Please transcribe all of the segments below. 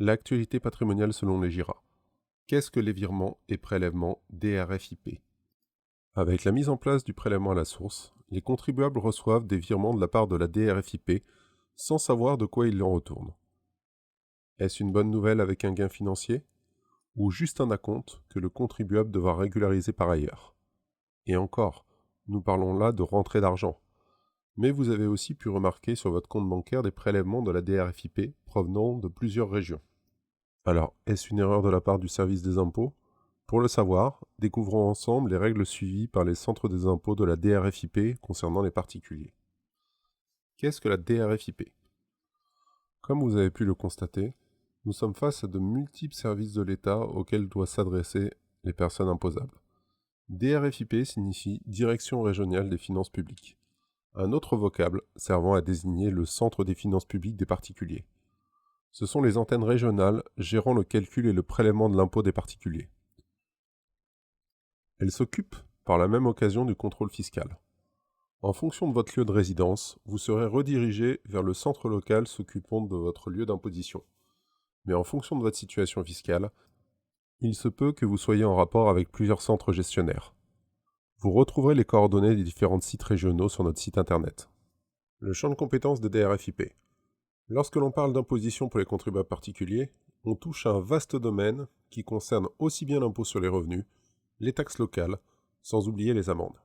L'actualité patrimoniale selon les GIRA. Qu'est-ce que les virements et prélèvements DRFIP? Avec la mise en place du prélèvement à la source, les contribuables reçoivent des virements de la part de la DRFIP sans savoir de quoi ils en retournent. Est-ce une bonne nouvelle avec un gain financier? Ou juste un acompte que le contribuable devra régulariser par ailleurs? Et encore, nous parlons là de rentrée d'argent. Mais vous avez aussi pu remarquer sur votre compte bancaire des prélèvements de la DRFIP provenant de plusieurs régions. Alors, est-ce une erreur de la part du service des impôts? Pour le savoir, découvrons ensemble les règles suivies par les centres des impôts de la DRFIP concernant les particuliers. Qu'est-ce que la DRFIP? Comme vous avez pu le constater, nous sommes face à de multiples services de l'État auxquels doivent s'adresser les personnes imposables. DRFIP signifie Direction régionale des finances publiques, un autre vocable servant à désigner le centre des finances publiques des particuliers. Ce sont les antennes régionales gérant le calcul et le prélèvement de l'impôt des particuliers. Elles s'occupent par la même occasion du contrôle fiscal. En fonction de votre lieu de résidence, vous serez redirigé vers le centre local s'occupant de votre lieu d'imposition. Mais en fonction de votre situation fiscale, il se peut que vous soyez en rapport avec plusieurs centres gestionnaires. Vous retrouverez les coordonnées des différents sites régionaux sur notre site internet. Le champ de compétences des DRFIP. Lorsque l'on parle d'imposition pour les contribuables particuliers, on touche à un vaste domaine qui concerne aussi bien l'impôt sur les revenus, les taxes locales, sans oublier les amendes.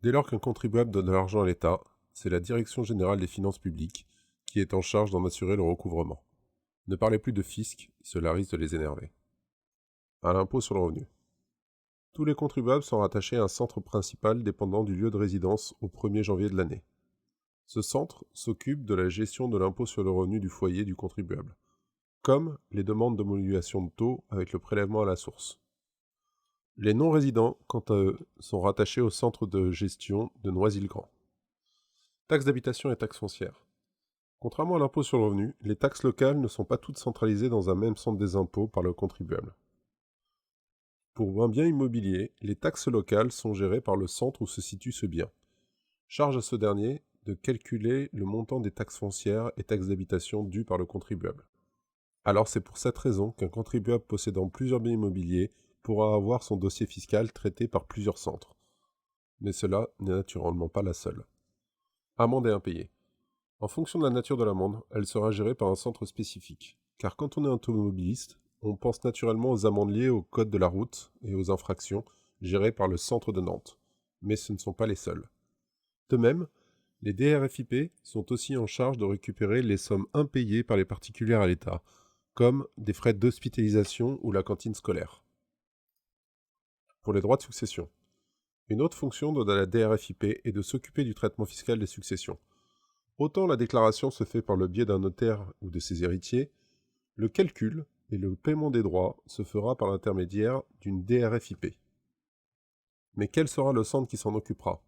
Dès lors qu'un contribuable donne de l'argent à l'État, c'est la Direction générale des finances publiques qui est en charge d'en assurer le recouvrement. Ne parlez plus de fisc, cela risque de les énerver. À l'impôt sur le revenu. Tous les contribuables sont rattachés à un centre principal dépendant du lieu de résidence au 1er janvier de l'année. Ce centre s'occupe de la gestion de l'impôt sur le revenu du foyer du contribuable, comme les demandes de modulation de taux avec le prélèvement à la source. Les non-résidents, quant à eux, sont rattachés au centre de gestion de Noisy-le-Grand. Taxes d'habitation et taxes foncières. Contrairement à l'impôt sur le revenu, les taxes locales ne sont pas toutes centralisées dans un même centre des impôts par le contribuable. Pour un bien immobilier, les taxes locales sont gérées par le centre où se situe ce bien. Charge à ce dernier de calculer le montant des taxes foncières et taxes d'habitation dues par le contribuable. Alors c'est pour cette raison qu'un contribuable possédant plusieurs biens immobiliers pourra avoir son dossier fiscal traité par plusieurs centres. Mais cela n'est naturellement pas la seule. Amende et impayés. En fonction de la nature de l'amende, elle sera gérée par un centre spécifique. Car quand on est automobiliste, on pense naturellement aux amendes liées au code de la route et aux infractions gérées par le centre de Nantes. Mais ce ne sont pas les seuls. De même, les DRFIP sont aussi en charge de récupérer les sommes impayées par les particuliers à l'État, comme des frais d'hospitalisation ou la cantine scolaire. Pour les droits de succession. Une autre fonction de la DRFIP est de s'occuper du traitement fiscal des successions. Autant la déclaration se fait par le biais d'un notaire ou de ses héritiers, le calcul et le paiement des droits se fera par l'intermédiaire d'une DRFIP. Mais quel sera le centre qui s'en occupera?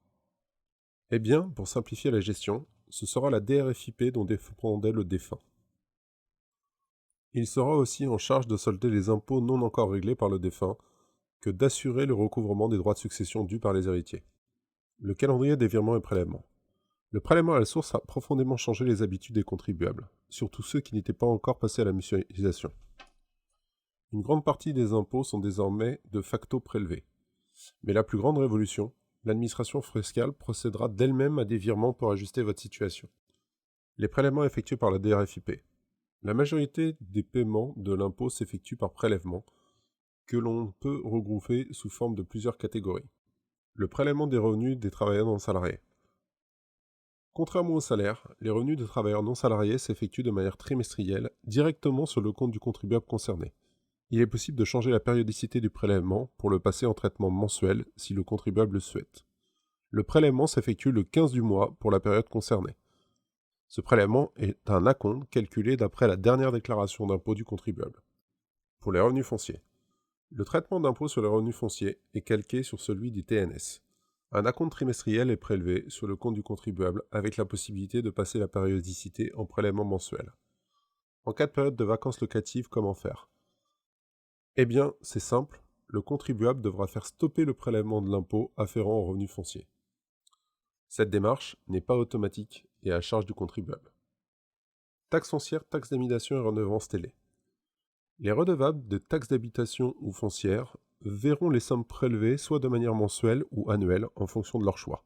Eh bien, pour simplifier la gestion, ce sera la DRFIP dont dépendait le défunt. Il sera aussi en charge de solder les impôts non encore réglés par le défunt, que d'assurer le recouvrement des droits de succession dus par les héritiers. Le calendrier des virements et prélèvements. Le prélèvement à la source a profondément changé les habitudes des contribuables, surtout ceux qui n'étaient pas encore passés à la mutualisation. Une grande partie des impôts sont désormais de facto prélevés. Mais la plus grande révolution, l'administration fiscale procédera d'elle-même à des virements pour ajuster votre situation. Les prélèvements effectués par la DRFIP. La majorité des paiements de l'impôt s'effectue par prélèvement, que l'on peut regrouper sous forme de plusieurs catégories. Le prélèvement des revenus des travailleurs non salariés. Contrairement au salaire, les revenus des travailleurs non salariés s'effectuent de manière trimestrielle, directement sur le compte du contribuable concerné. Il est possible de changer la périodicité du prélèvement pour le passer en traitement mensuel si le contribuable le souhaite. Le prélèvement s'effectue le 15 du mois pour la période concernée. Ce prélèvement est un acompte calculé d'après la dernière déclaration d'impôt du contribuable. Pour les revenus fonciers. Le traitement d'impôt sur les revenus fonciers est calqué sur celui du TNS. Un acompte trimestriel est prélevé sur le compte du contribuable avec la possibilité de passer la périodicité en prélèvement mensuel. En cas de période de vacances locatives, comment faire? Eh bien, c'est simple, le contribuable devra faire stopper le prélèvement de l'impôt afférent aux revenus fonciers. Cette démarche n'est pas automatique et à charge du contribuable. Taxe foncière, taxe d'habitation et redevance télé. Les redevables de taxes d'habitation ou foncière verront les sommes prélevées soit de manière mensuelle ou annuelle en fonction de leur choix.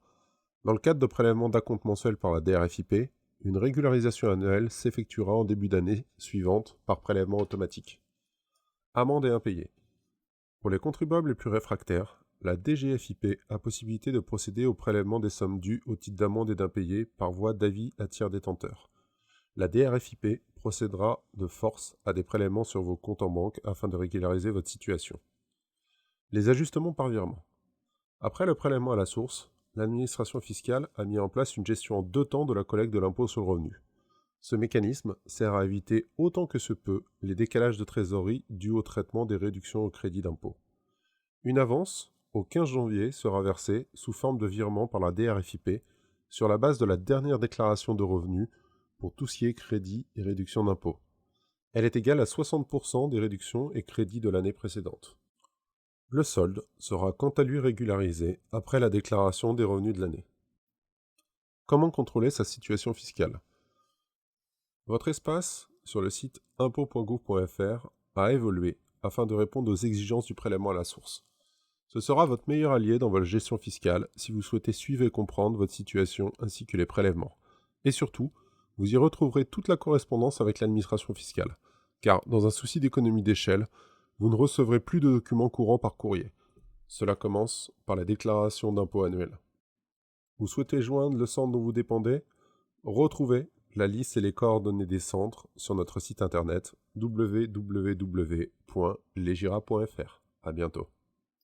Dans le cadre de prélèvements d'acompte mensuel par la DRFiP, une régularisation annuelle s'effectuera en début d'année suivante par prélèvement automatique. Amendes et impayés. Pour les contribuables les plus réfractaires, la DGFiP a possibilité de procéder au prélèvement des sommes dues au titre d'amende et d'impayés par voie d'avis à tiers détenteur. La DRFiP procédera de force à des prélèvements sur vos comptes en banque afin de régulariser votre situation. Les ajustements par virement. Après le prélèvement à la source, l'administration fiscale a mis en place une gestion en 2 temps de la collecte de l'impôt sur le revenu. Ce mécanisme sert à éviter autant que se peut les décalages de trésorerie dus au traitement des réductions au crédit d'impôt. Une avance, au 15 janvier, sera versée sous forme de virement par la DRFiP sur la base de la dernière déclaration de revenus pour tout ce qui est crédit et réduction d'impôt. Elle est égale à 60% des réductions et crédits de l'année précédente. Le solde sera quant à lui régularisé après la déclaration des revenus de l'année. Comment contrôler sa situation fiscale? Votre espace sur le site impôt.gouv.fr a évolué afin de répondre aux exigences du prélèvement à la source. Ce sera votre meilleur allié dans votre gestion fiscale si vous souhaitez suivre et comprendre votre situation ainsi que les prélèvements. Et surtout, vous y retrouverez toute la correspondance avec l'administration fiscale, car dans un souci d'économie d'échelle, vous ne recevrez plus de documents courants par courrier. Cela commence par la déclaration d'impôt annuelle. Vous souhaitez joindre le centre dont vous dépendez? Retrouvez la liste et les coordonnées des centres sur notre site internet www.legira.fr. À bientôt.